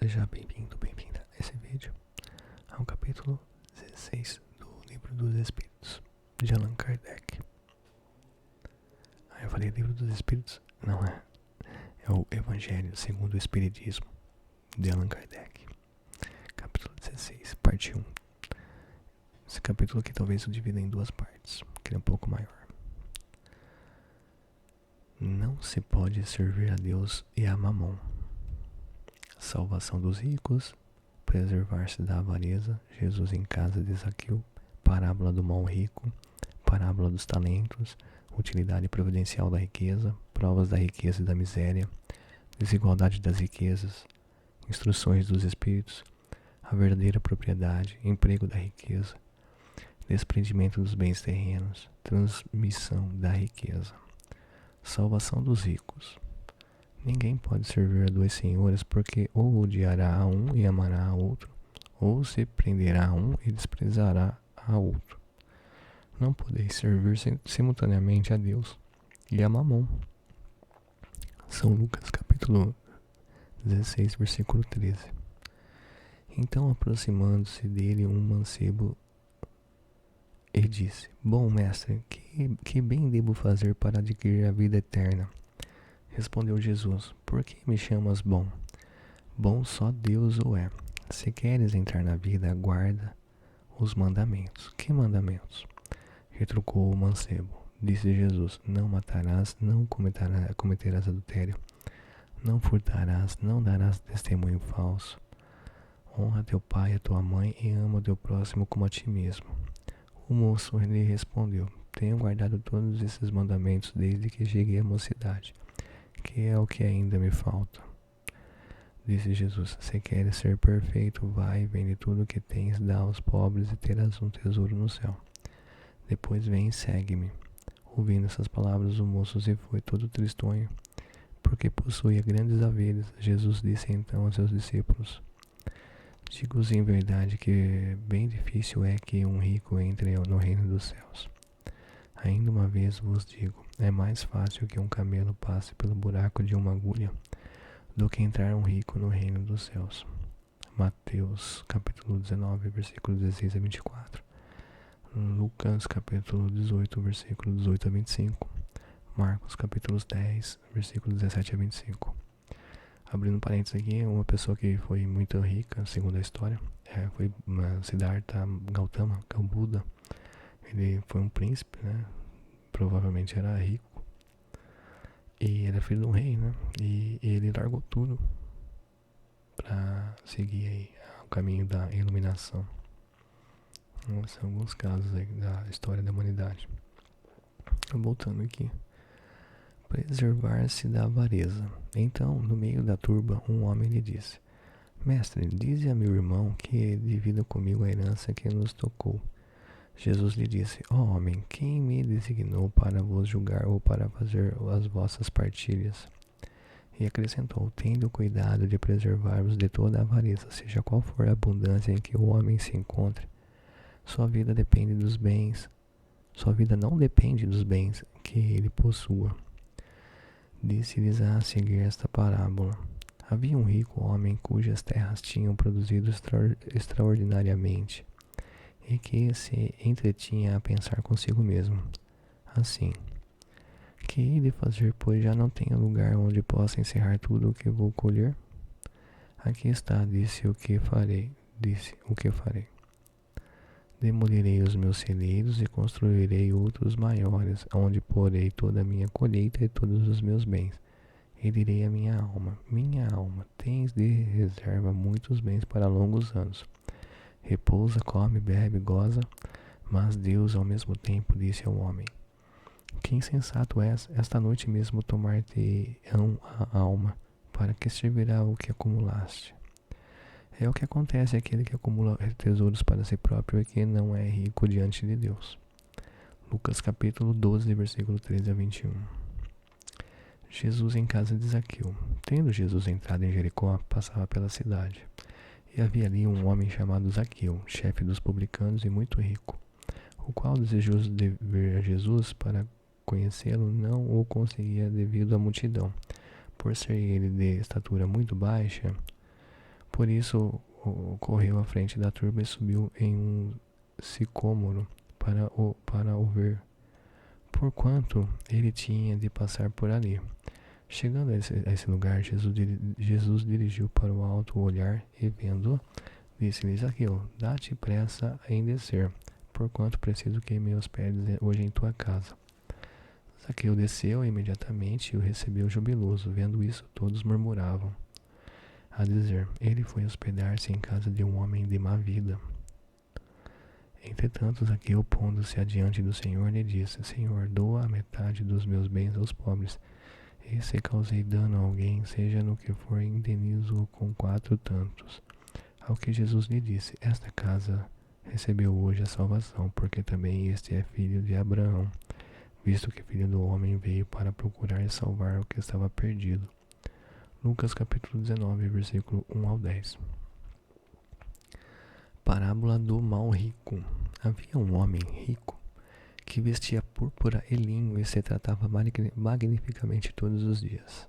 Seja bem-vindo, bem-vinda a esse vídeo, ao capítulo 16 do Livro dos Espíritos, de Allan Kardec. Eu falei Livro dos Espíritos? Não é. É o Evangelho segundo o Espiritismo, de Allan Kardec. Capítulo 16, parte 1. Esse capítulo aqui talvez eu divida em duas partes, que é um pouco maior. Não se pode servir a Deus e a Mamon. Salvação dos ricos, preservar-se da avareza, Jesus em casa de Zaqueu, parábola do mal rico, parábola dos talentos, utilidade providencial da riqueza, provas da riqueza e da miséria, desigualdade das riquezas, instruções dos espíritos, a verdadeira propriedade, emprego da riqueza, desprendimento dos bens terrenos, transmissão da riqueza, salvação dos ricos. Ninguém pode servir a dois senhores, porque ou odiará a um e amará a outro, ou se prenderá a um e desprezará a outro. Não podeis servir simultaneamente a Deus e a Mamon. São Lucas capítulo 16, versículo 13. Então, aproximando-se dele um mancebo, e disse: Bom mestre, que bem devo fazer para adquirir a vida eterna? Respondeu Jesus: Por que me chamas bom? Bom só Deus o é. Se queres entrar na vida, guarda os mandamentos. Que mandamentos? Retrucou o mancebo. Disse Jesus: Não matarás, não cometerás adultério, não furtarás, não darás testemunho falso. Honra teu pai e tua mãe e ama o teu próximo como a ti mesmo. O moço lhe respondeu: Tenho guardado todos esses mandamentos desde que cheguei à mocidade. Que é o que ainda me falta? Disse Jesus: Se queres ser perfeito, vai, vende tudo o que tens, dá aos pobres e terás um tesouro no céu. Depois vem e segue-me. Ouvindo essas palavras, o moço se foi todo tristonho, porque possuía grandes haveres. Jesus disse então aos seus discípulos: Digo-vos em verdade que bem difícil é que um rico entre no reino dos céus. Ainda uma vez vos digo, é mais fácil que um camelo passe pelo buraco de uma agulha do que entrar um rico no reino dos céus. Mateus capítulo 19, versículos 16 a 24. Lucas capítulo 18, versículo 18 a 25. Marcos capítulo 10, versículos 17 a 25. Abrindo parênteses aqui, uma pessoa que foi muito rica, segundo a história, foi Siddhartha Gautama, que é o Buda. Ele foi um príncipe, né? Provavelmente era rico. E era filho de um rei, né? E ele largou tudo para seguir aí o caminho da iluminação. São alguns casos aí da história da humanidade. Voltando aqui. Preservar-se da avareza. Então, no meio da turba, um homem lhe disse: Mestre, dize a meu irmão que divida comigo a herança que nos tocou. Jesus lhe disse: Ó homem, quem me designou para vos julgar ou para fazer as vossas partilhas? E acrescentou: Tendo cuidado de preservar-vos de toda a avareza, seja qual for a abundância em que o homem se encontre. Sua vida depende dos bens. Sua vida não depende dos bens que ele possua. Disse-lhes a seguir esta parábola: Havia um rico homem cujas terras tinham produzido extraordinariamente, e que se entretinha a pensar consigo mesmo, assim: Que hei de fazer, pois já não tenho lugar onde possa encerrar tudo o que vou colher? Aqui está, disse o que farei. Demolirei os meus celeiros e construirei outros maiores, onde porei toda a minha colheita e todos os meus bens. E direi à minha alma, tens de reserva muitos bens para longos anos. Repousa, come, bebe, goza. Mas Deus ao mesmo tempo disse ao homem: Que insensato és, esta noite mesmo tomar-te-ão a alma, para que servirá o que acumulaste? É o que acontece àquele que acumula tesouros para si próprio e que não é rico diante de Deus. Lucas capítulo 12, versículo 13 a 21. Jesus em casa de Zaqueu. Tendo Jesus entrado em Jericó, passava pela cidade. E havia ali um homem chamado Zaqueu, chefe dos publicanos e muito rico, o qual, desejoso de ver a Jesus para conhecê-lo, não o conseguia devido à multidão, por ser ele de estatura muito baixa, Por isso correu à frente da turba e subiu em um sicômoro para o ver, porquanto ele tinha de passar por ali. Chegando a esse lugar, Jesus dirigiu para o alto o olhar e, vendo, disse-lhe: Zaqueu, dá-te pressa em descer, porquanto preciso que me hospedes hoje em tua casa. Zaqueu desceu imediatamente e o recebeu jubiloso. Vendo isso, todos murmuravam, a dizer: ele foi hospedar-se em casa de um homem de má vida. Entretanto, Zaqueu, pondo-se adiante do Senhor, lhe disse: Senhor, doa a metade dos meus bens aos pobres, e se causei dano a alguém, seja no que for, indenizo-o com 4 tantos. Ao que Jesus lhe disse: esta casa recebeu hoje a salvação, porque também este é filho de Abraão, visto que Filho do Homem veio para procurar e salvar o que estava perdido. Lucas capítulo 19, versículo 1 ao 10. Parábola do mal rico. Havia um homem rico que vestia púrpura e linho e se tratava magnificamente todos os dias.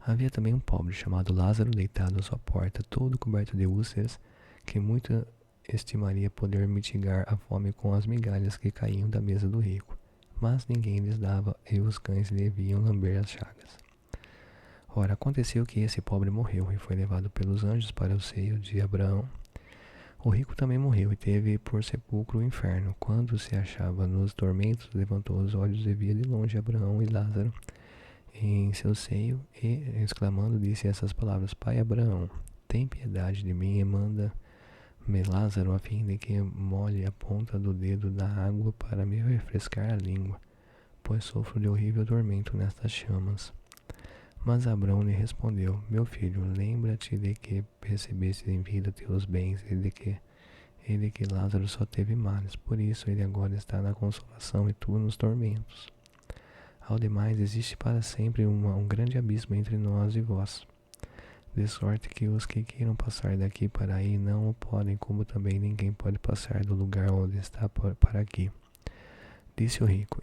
Havia também um pobre chamado Lázaro deitado à sua porta, todo coberto de úlceras, que muito estimaria poder mitigar a fome com as migalhas que caíam da mesa do rico. Mas ninguém lhes dava, e os cães lhe viam lamber as chagas. Ora, aconteceu que esse pobre morreu e foi levado pelos anjos para o seio de Abraão. O rico também morreu e teve por sepulcro o inferno. Quando se achava nos tormentos, levantou os olhos e via de longe Abraão e Lázaro em seu seio e, exclamando, disse essas palavras: Pai Abraão, tem piedade de mim e manda-me Lázaro a fim de que molhe a ponta do dedo na água para me refrescar a língua, pois sofro de horrível tormento nestas chamas. Mas Abraão lhe respondeu: Meu filho, lembra-te de que recebeste em vida teus bens e de que Lázaro só teve males. Por isso ele agora está na consolação e tu nos tormentos. Ao demais, existe para sempre um grande abismo entre nós e vós, de sorte que os que queiram passar daqui para aí não o podem, como também ninguém pode passar do lugar onde está para aqui. Disse o rico: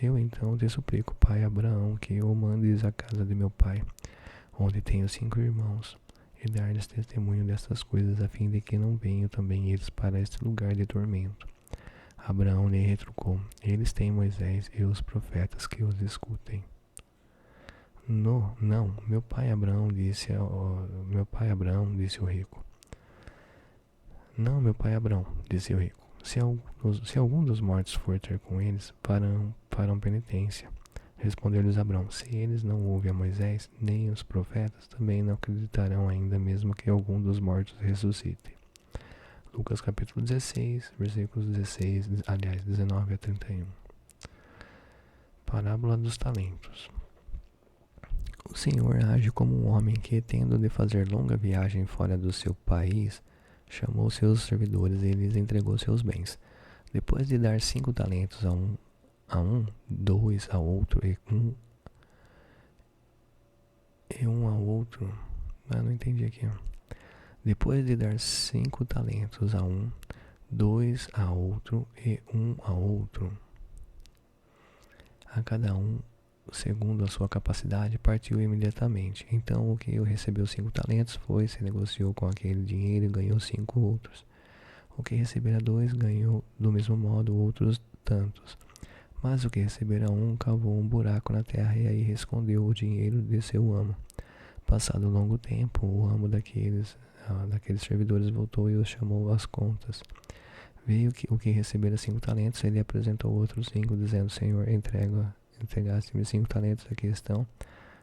Eu te suplico, pai Abraão, que o mandes à casa de meu pai, onde tenho 5 irmãos, e dar-lhes testemunho destas coisas, a fim de que não venham também eles para este lugar de tormento. Abraão lhe retrucou: eles têm Moisés e os profetas que os escutem. Não, meu pai Abraão, disse o rico. Não, meu pai Abraão, disse o rico. Se algum dos mortos for ter com eles, farão penitência. Respondeu-lhes Abraão: se eles não ouvem a Moisés, nem os profetas, também não acreditarão ainda, mesmo que algum dos mortos ressuscite. Lucas capítulo 16, versículos 19 a 31. Parábola dos talentos. O Senhor age como um homem que, tendo de fazer longa viagem fora do seu país, chamou seus servidores e lhes entregou seus bens. Depois de dar 5 talentos a um, 2 a outro e um ao outro. Não entendi aqui. Depois de dar 5 talentos a um, 2 a outro e 1 a outro, a cada um segundo a sua capacidade, partiu imediatamente. Então o que recebeu 5 talentos foi, se negociou com aquele dinheiro e ganhou 5 outros. O que recebera 2 ganhou do mesmo modo outros tantos. Mas o que recebera 1 cavou um buraco na terra e aí escondeu o dinheiro de seu amo. Passado longo tempo, o amo daqueles servidores voltou e os chamou às contas. Veio o que recebera 5 talentos, ele apresentou outros 5, dizendo: Senhor, entregaste-me 5 talentos, aqui estão,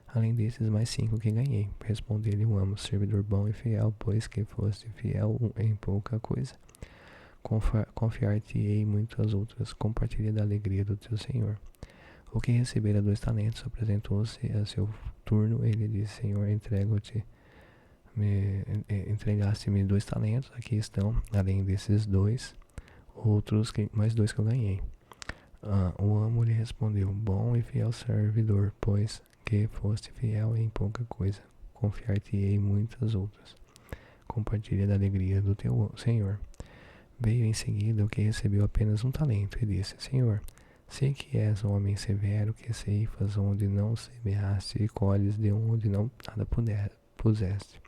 além desses mais 5 que ganhei. Respondeu-lhe o amo: servidor bom e fiel, pois que foste fiel em pouca coisa, confiar-te-ei muitas outras, compartilha da alegria do teu senhor. O que recebera 2 talentos apresentou-se a seu turno, ele disse: Senhor, entregaste-me 2 talentos, aqui estão, além desses 2, mais 2 que eu ganhei. O amo lhe respondeu: bom e fiel servidor, pois que foste fiel em pouca coisa, confiar-te-ei muitas outras, compartilha da alegria do teu senhor. Veio em seguida o que recebeu apenas 1 talento e disse: Senhor, sei que és um homem severo, que ceifas onde não semeaste e colhes de onde não nada puseste.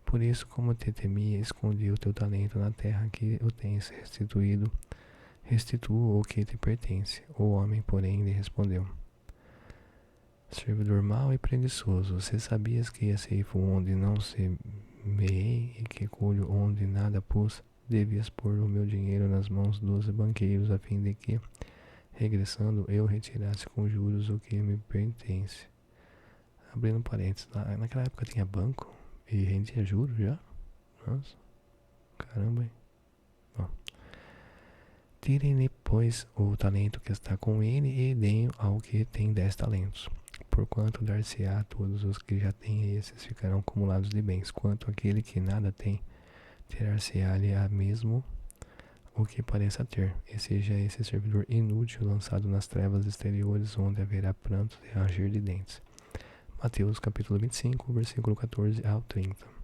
Por isso, como te temia, escondi o teu talento na terra que o tens restituído. Restitua o que te pertence. O homem, porém, lhe respondeu: servidor mau e preguiçoso, se sabias que ceifo onde não semeei e que colho onde nada pus, devias pôr o meu dinheiro nas mãos dos banqueiros, a fim de que, regressando, eu retirasse com juros o que me pertence. Abrindo parênteses, naquela época tinha banco e rendia juros já? Nossa, caramba, hein? Bom. Tirem-lhe, pois, o talento que está com ele e deem ao que tem 10 talentos. Porquanto dar-se-á a todos os que já têm, e esses ficarão acumulados de bens. Quanto àquele que nada tem, tirar-se-á-lhe a mesmo o que pareça ter, e seja esse servidor inútil lançado nas trevas exteriores, onde haverá pranto e ranger de dentes. Mateus capítulo 25, versículo 14 ao 30.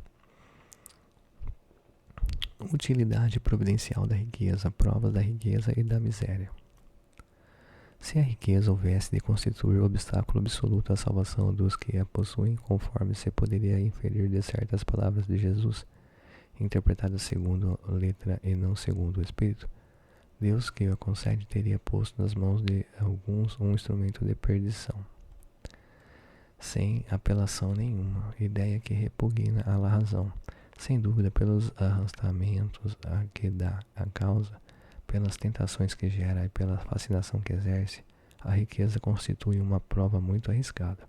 Utilidade providencial da riqueza, provas da riqueza e da miséria. Se a riqueza houvesse de constituir obstáculo absoluto à salvação dos que a possuem, conforme se poderia inferir de certas palavras de Jesus, interpretadas segundo a letra e não segundo o Espírito, Deus que a concede teria posto nas mãos de alguns um instrumento de perdição, sem apelação nenhuma, ideia que repugna à razão, sem dúvida pelos arrastamentos a que dá a causa, pelas tentações que gera e pela fascinação que exerce. A riqueza constitui uma prova muito arriscada,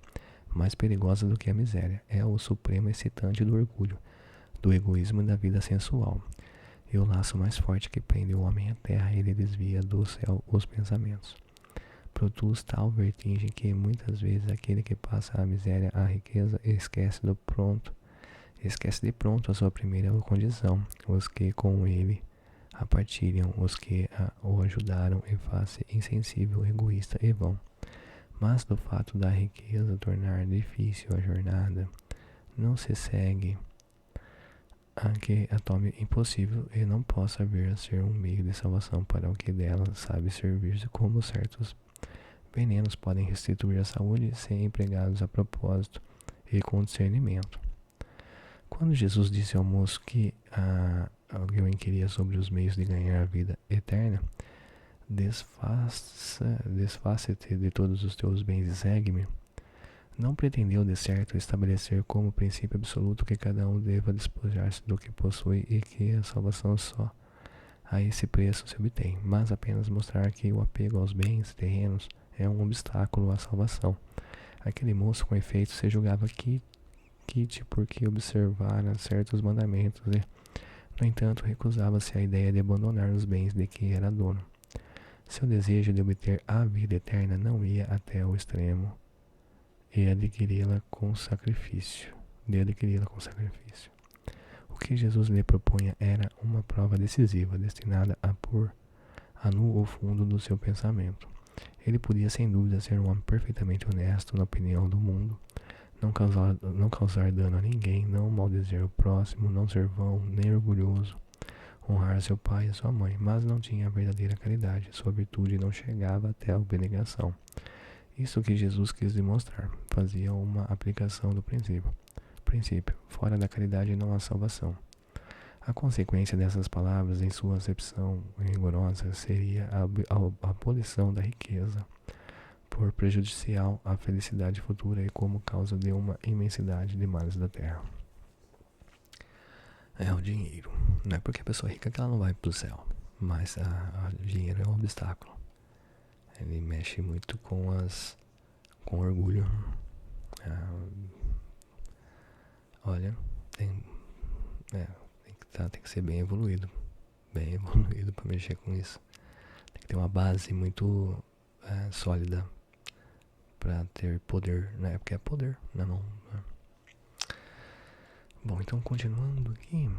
mais perigosa do que a miséria. É o supremo excitante do orgulho, do egoísmo e da vida sensual. E o laço mais forte que prende o homem à terra, ele desvia do céu os pensamentos. Produz tal vertigem que muitas vezes aquele que passa a miséria à riqueza esquece de pronto a sua primeira condição, os que com ele a partilham, os que o ajudaram, e faz-se insensível, egoísta e vão. Mas do fato da riqueza tornar difícil a jornada, não se segue a que a tome impossível e não possa vir a ser um meio de salvação para o que dela sabe servir-se, como certos venenos podem restituir a saúde se empregados a propósito e com discernimento. Quando Jesus disse ao moço que alguém inquiria sobre os meios de ganhar a vida eterna, desfaça-te de todos os teus bens e segue-me, não pretendeu de certo estabelecer como princípio absoluto que cada um deva despojar-se do que possui e que a salvação só a esse preço se obtém, mas apenas mostrar que o apego aos bens terrenos é um obstáculo à salvação. Aquele moço, com efeito, se julgava quite porque observara certos mandamentos e, no entanto, recusava-se à ideia de abandonar os bens de que era dono. Seu desejo de obter a vida eterna não ia até o extremo e adquiri-la com sacrifício. O que Jesus lhe propunha era uma prova decisiva, destinada a pôr a nu o fundo do seu pensamento. Ele podia sem dúvida ser um homem perfeitamente honesto na opinião do mundo, não causar dano a ninguém, não maldizer o próximo, não ser vão nem orgulhoso, honrar seu pai e sua mãe, mas não tinha a verdadeira caridade, sua virtude não chegava até a abnegação. Isso que Jesus quis demonstrar, fazia uma aplicação do princípio. Fora da caridade não há salvação. A consequência dessas palavras, em sua acepção rigorosa, seria a abolição da riqueza, por prejudicial à felicidade futura e como causa de uma imensidade de males da terra. É o dinheiro. Não é porque a pessoa é rica que ela não vai para o céu, mas o dinheiro é um obstáculo. Ele mexe muito com orgulho. Olha, tem que ser bem evoluído para mexer com isso. Tem que ter uma base muito sólida para ter poder, né? Porque é poder na mão, né? Bom, então continuando aqui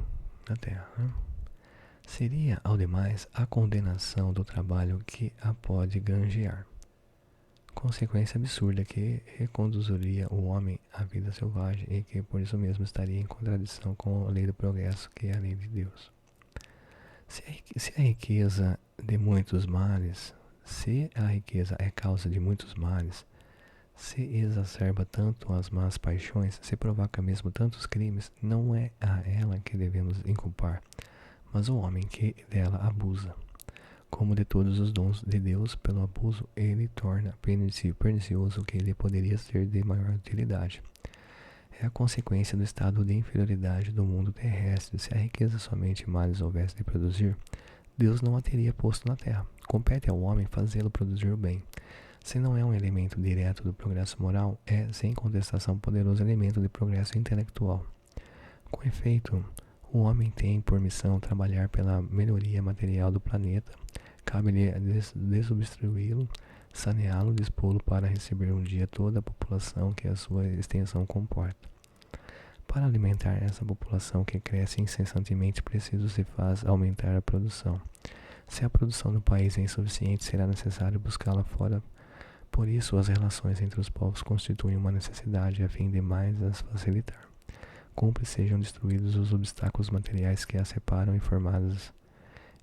na Terra, né? Seria, ao demais, a condenação do trabalho que a pode granjear. Consequência absurda que reconduziria o homem à vida selvagem e que por isso mesmo estaria em contradição com a lei do progresso, que é a lei de Deus. Se a riqueza é causa de muitos males, Se exacerba tanto as más paixões, se provoca mesmo tantos crimes, não é a ela que devemos inculpar, mas o homem que dela abusa. Como de todos os dons de Deus, pelo abuso, ele torna pernicioso o que ele poderia ser de maior utilidade. É a consequência do estado de inferioridade do mundo terrestre. Se a riqueza somente males houvesse de produzir, Deus não a teria posto na terra. Compete ao homem fazê-lo produzir o bem. Se não é um elemento direto do progresso moral, é, sem contestação, poderoso elemento de progresso intelectual. Com efeito, o homem tem por missão trabalhar pela melhoria material do planeta. Cabe-lhe desobstruí-lo, saneá-lo, dispô-lo para receber um dia toda a população que a sua extensão comporta. Para alimentar essa população que cresce incessantemente, preciso se faz aumentar a produção. Se a produção do país é insuficiente, será necessário buscá-la fora. Por isso, as relações entre os povos constituem uma necessidade a fim de mais as facilitar. Cumpre sejam destruídos os obstáculos materiais que as separam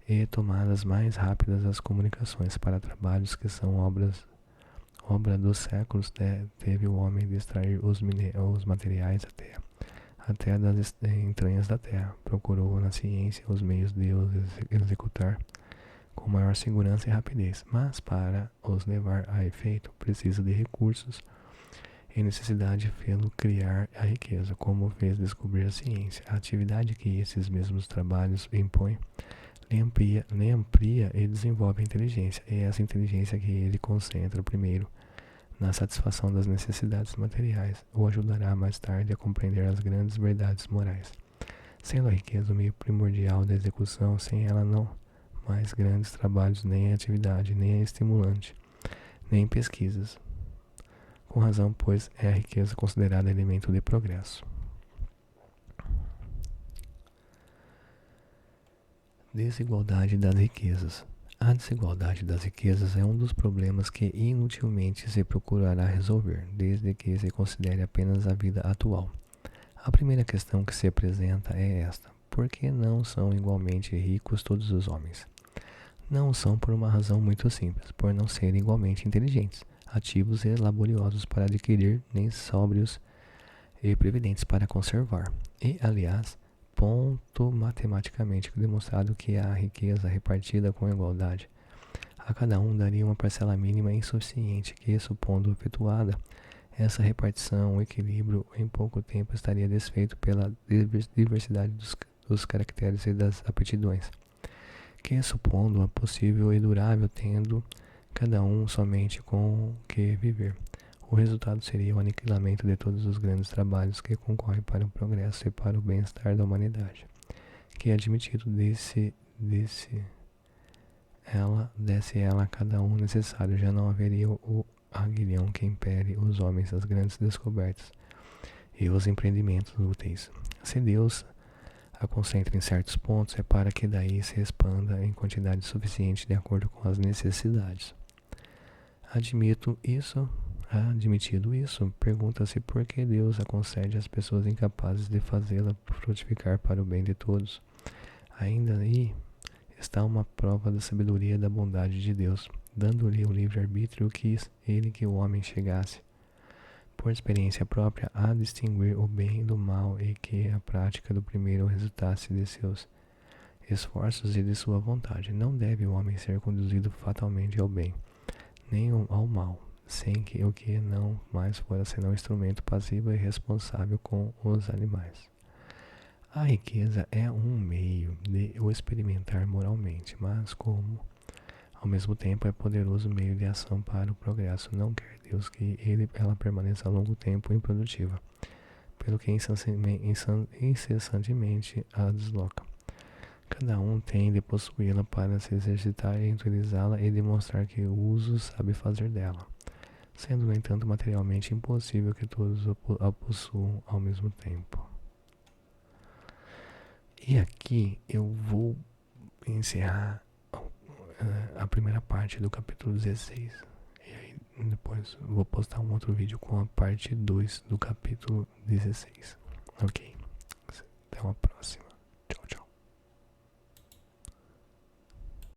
e tomadas mais rápidas as comunicações para trabalhos que são obra dos séculos. Teve o homem de extrair os materiais até das entranhas da terra. Procurou na ciência os meios de os executar com maior segurança e rapidez, mas para os levar a efeito precisa de recursos e necessidade de fê-lo criar a riqueza, como fez descobrir a ciência. A atividade que esses mesmos trabalhos impõem lhe amplia e desenvolve a inteligência, e é essa inteligência que ele concentra primeiro na satisfação das necessidades materiais, o ajudará mais tarde a compreender as grandes verdades morais. Sendo a riqueza o meio primordial da execução, sem ela não mais grandes trabalhos, nem a atividade, nem a estimulante, nem pesquisas. Com razão, pois, é a riqueza considerada elemento de progresso. Desigualdade das riquezas. A desigualdade das riquezas é um dos problemas que inutilmente se procurará resolver, desde que se considere apenas a vida atual. A primeira questão que se apresenta é esta: por que não são igualmente ricos todos os homens? Não são por uma razão muito simples: por não serem igualmente inteligentes, ativos e laboriosos para adquirir, nem sóbrios e previdentes para conservar. E, aliás, ponto matematicamente demonstrado que a riqueza repartida com igualdade a cada um daria uma parcela mínima insuficiente que, supondo efetuada essa repartição, o equilíbrio em pouco tempo estaria desfeito pela diversidade dos caracteres e das aptidões, que, supondo-a possível e durável, tendo cada um somente com que viver, o resultado seria o aniquilamento de todos os grandes trabalhos que concorrem para o progresso e para o bem-estar da humanidade, que, admitido desse ela a cada um necessário, já não haveria o aguilhão que impere os homens às grandes descobertas e os empreendimentos úteis. Se Deus a concentra em certos pontos, é para que daí se expanda em quantidade suficiente de acordo com as necessidades. Admitido isso, pergunta-se por que Deus a concede às pessoas incapazes de fazê-la frutificar para o bem de todos. Ainda aí está uma prova da sabedoria e da bondade de Deus, dando-lhe o livre-arbítrio, quis ele que o homem chegasse, por experiência própria, a distinguir o bem do mal, e que a prática do primeiro resultasse de seus esforços e de sua vontade. Não deve o homem ser conduzido fatalmente ao bem, nem ao mal, sem que o que não mais fora senão instrumento passivo e responsável com os animais. A riqueza é um meio de o experimentar moralmente, mas como ao mesmo tempo é poderoso meio de ação para o progresso, não quer Deus que ela permaneça a longo tempo improdutiva, pelo que incessantemente a desloca. Cada um tem de possuí-la para se exercitar e utilizá-la e demonstrar que o uso sabe fazer dela, sendo, no entanto, materialmente impossível que todos a possuam ao mesmo tempo. E aqui eu vou encerrar a primeira parte do capítulo 16. E aí depois vou postar um outro vídeo com a parte 2 do capítulo 16. Ok? Até uma próxima.